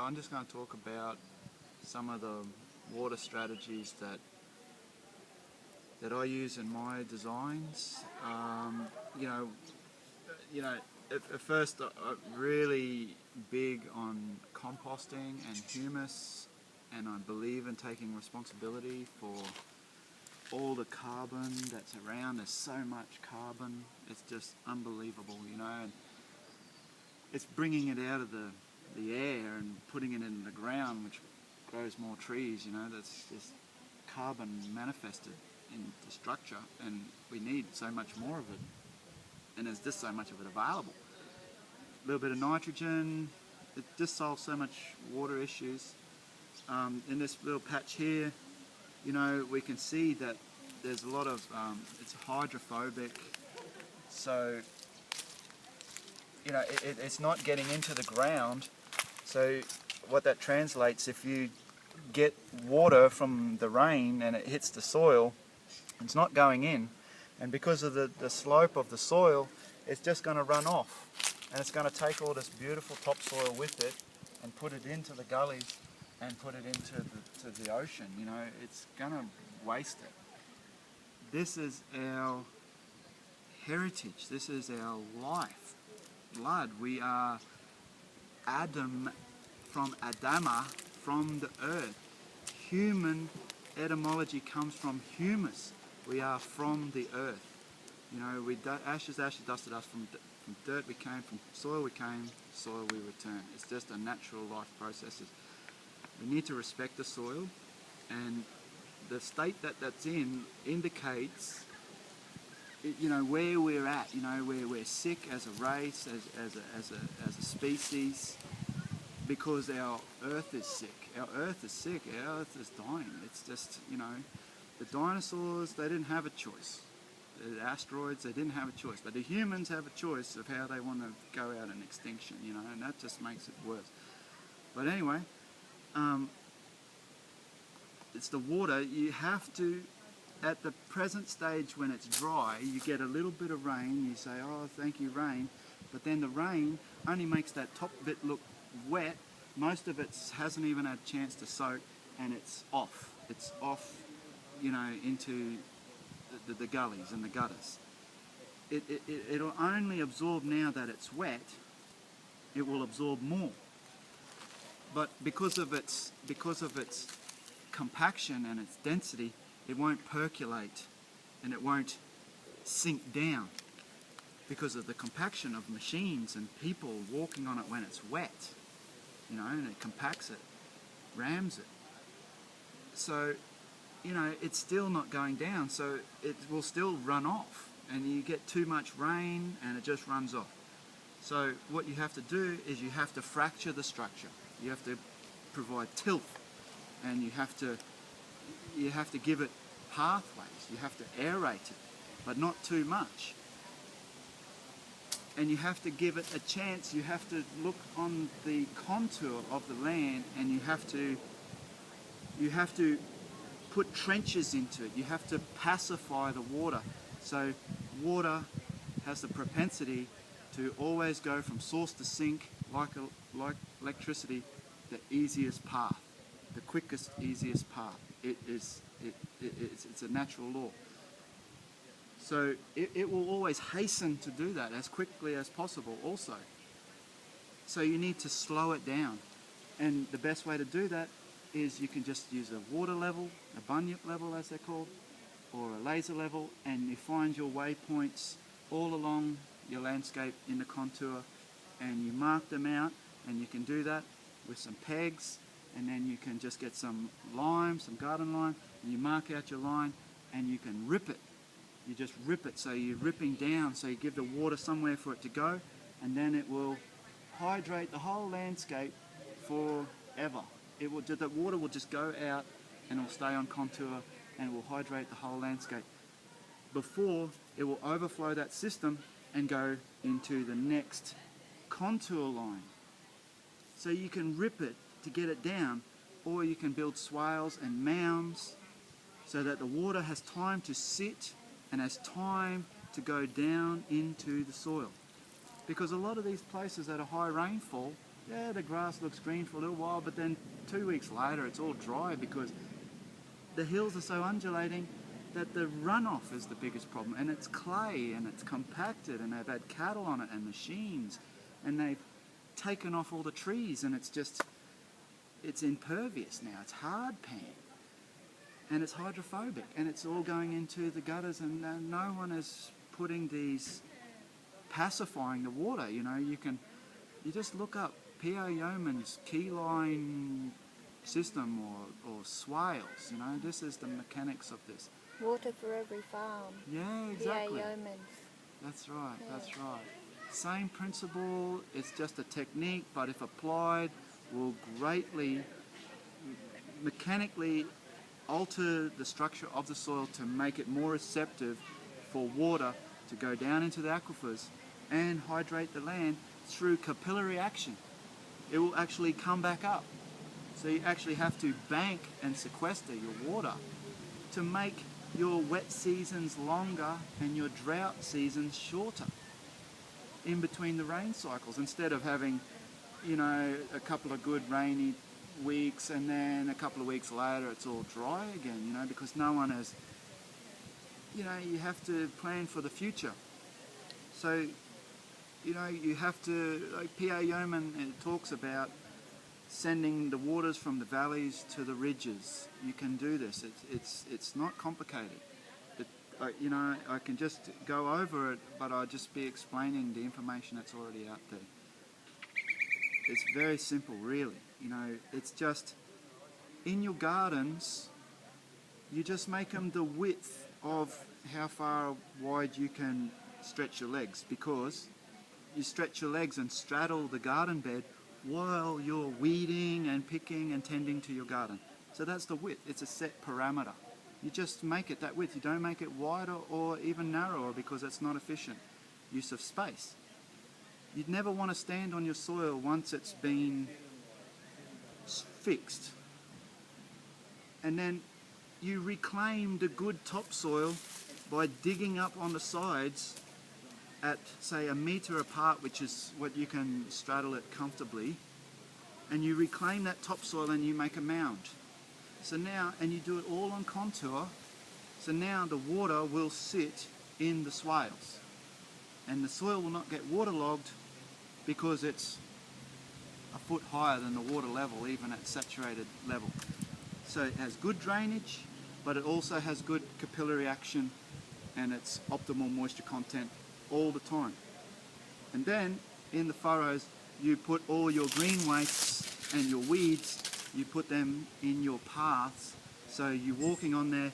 I'm just going to talk about some of the water strategies that I use in my designs. You know, at first I'm really big on composting and humus, and I believe in taking responsibility for all the carbon that's around. There's so much carbon, it's just unbelievable, you know. And it's bringing it out of the air and putting it in the ground, which grows more trees, you know. That's just carbon manifested in the structure, and we need so much more of it, and there's just so much of it available. A little bit of nitrogen, it just solves so much water issues. In this little patch here, you know, we can see that there's a lot of, it's hydrophobic, so, you know, it's not getting into the ground. So what that translates, if you get water from the rain and it hits the soil, it's not going in, and because of the slope of the soil, it's just going to run off, and it's going to take all this beautiful topsoil with it and put it into the gullies and put it into the ocean. You know, it's going to waste it. This is our heritage. This is our life, blood. We are Adam, from Adama, from the earth. Human etymology comes from humus. We are from the earth. You know, ashes, dust to dust. From dirt we came, from soil we came, soil we return. It's just a natural life processes. We need to respect the soil, and the state that's in indicates, you know, where we're at. You know, where we're sick as a race, as a species, because our earth is sick. Our earth is sick. Our earth is dying. It's just, you know, the dinosaurs, they didn't have a choice. The asteroids, they didn't have a choice. But the humans have a choice of how they want to go out in extinction, you know, and that just makes it worse. But anyway, it's the water. You have to, at the present stage when it's dry, you get a little bit of rain, you say, oh, thank you, rain. But then the rain only makes that top bit look wet. Most of it hasn't even had a chance to soak, and it's off. It's off, you know, into the gullies and the gutters. It'll only absorb now that it's wet. It will absorb more. But because of its compaction and its density, it won't percolate and it won't sink down because of the compaction of machines and people walking on it when it's wet. You know, and it compacts it, rams it. So, you know, it's still not going down, so it will still run off, and you get too much rain and it just runs off. So what you have to do is you have to fracture the structure. You have to provide tilth, and you have to give it pathways. You have to aerate it, but not too much. And you have to give it a chance. You have to look on the contour of the land, and you have to put trenches into it. You have to pacify the water. So water has the propensity to always go from source to sink, like electricity, the easiest path, the quickest, easiest path. It's a natural law. So it will always hasten to do that as quickly as possible also. So you need to slow it down. And the best way to do that is you can just use a water level, a bunyip level as they're called, or a laser level, and you find your waypoints all along your landscape in the contour, and you mark them out, and you can do that with some pegs, and then you can just get some lime, some garden lime, and you mark out your line, and you can rip it. You just rip it, so you're ripping down, so you give the water somewhere for it to go, and then it will hydrate the whole landscape forever. The water will just go out and it will stay on contour, and it will hydrate the whole landscape. Before, it will overflow that system and go into the next contour line. So you can rip it to get it down, or you can build swales and mounds so that the water has time to sit and has time to go down into the soil. Because a lot of these places that are high rainfall, yeah, the grass looks green for a little while, but then 2 weeks later it's all dry because the hills are so undulating that the runoff is the biggest problem, and it's clay and it's compacted, and they've had cattle on it and machines, and they've taken off all the trees, and it's impervious now. It's hard pan, and it's hydrophobic, and it's all going into the gutters, and no one is putting these pacifying the water. You know, you just look up P.O. Yeoman's keyline system or swales. You know, this is the mechanics of this. Water for every farm. Yeah, exactly. P.O. Yeoman's. That's right, Yeah. that's right. Same principle, it's just a technique, but if applied, will greatly mechanically alter the structure of the soil to make it more receptive for water to go down into the aquifers and hydrate the land through capillary action. It will actually come back up. So you actually have to bank and sequester your water to make your wet seasons longer and your drought seasons shorter in between the rain cycles, instead of having, you know, a couple of good rainy weeks and then a couple of weeks later it's all dry again, you know, because no one has, you know, you have to plan for the future. So, you know, you have to, like P.A. Yeoman talks about sending the waters from the valleys to the ridges. You can do this. It's not complicated. You know, I can just go over it, but I'll just be explaining the information that's already out there. It's very simple, really. You know, it's just in your gardens, you just make them the width of how far wide you can stretch your legs, because you stretch your legs and straddle the garden bed while you're weeding and picking and tending to your garden. So that's the width. It's a set parameter. You just make it that width. You don't make it wider or even narrower, because that's not efficient use of space. You'd never want to stand on your soil once it's been fixed. And then you reclaim the good topsoil by digging up on the sides at, say, 1 metre apart, which is what you can straddle it comfortably, and you reclaim that topsoil and you make a mound. So now, and you do it all on contour, so now the water will sit in the swales, and the soil will not get waterlogged because it's a foot higher than the water level, even at saturated level. So it has good drainage, but it also has good capillary action, and it's optimal moisture content all the time. And then in the furrows, you put all your green wastes and your weeds, you put them in your paths, so you're walking on there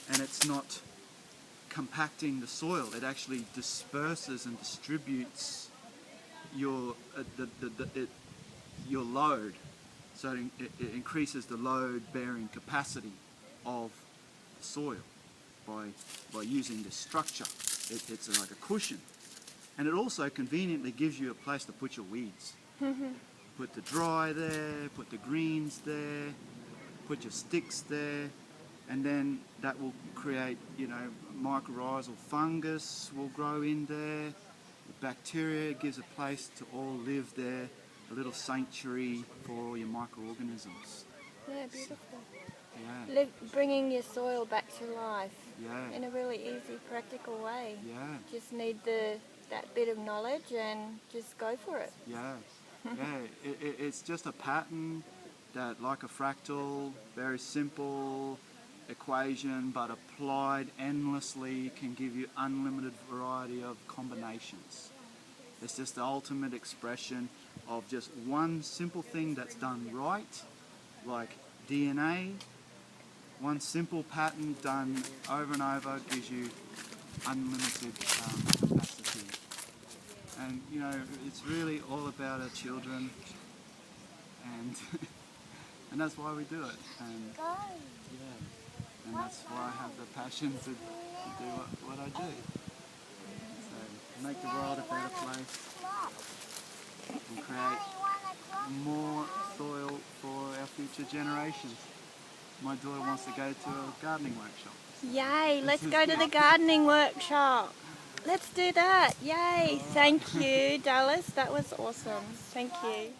and it's not compacting the soil. It actually disperses and distributes your load, so it increases the load bearing capacity of the soil by using this structure. It's like a cushion, and it also conveniently gives you a place to put your weeds. Put the dry there, put the greens there, put your sticks there, and then that will create, you know, mycorrhizal fungus will grow in there. The bacteria gives a place to all live there, a little sanctuary for all your microorganisms. Yeah, beautiful. Yeah. Bringing your soil back to life. Yeah. In a really easy, practical way. Yeah. Just need that bit of knowledge and just go for it. Yeah. Yeah. It's just a pattern that, like a fractal, very simple equation, but applied endlessly can give you unlimited variety of combinations. It's just the ultimate expression of just one simple thing that's done right, like DNA. One simple pattern done over and over gives you unlimited capacity. And, you know, it's really all about our children, and and that's why we do it. And yeah, and that's why I have the passion to do what I do. So make the world a better place and create more soil for our future generations. My daughter wants to go to a gardening workshop. Yay, let's go to the gardening workshop. Let's do that. Yay. Thank you, Dallas. That was awesome. Thank you.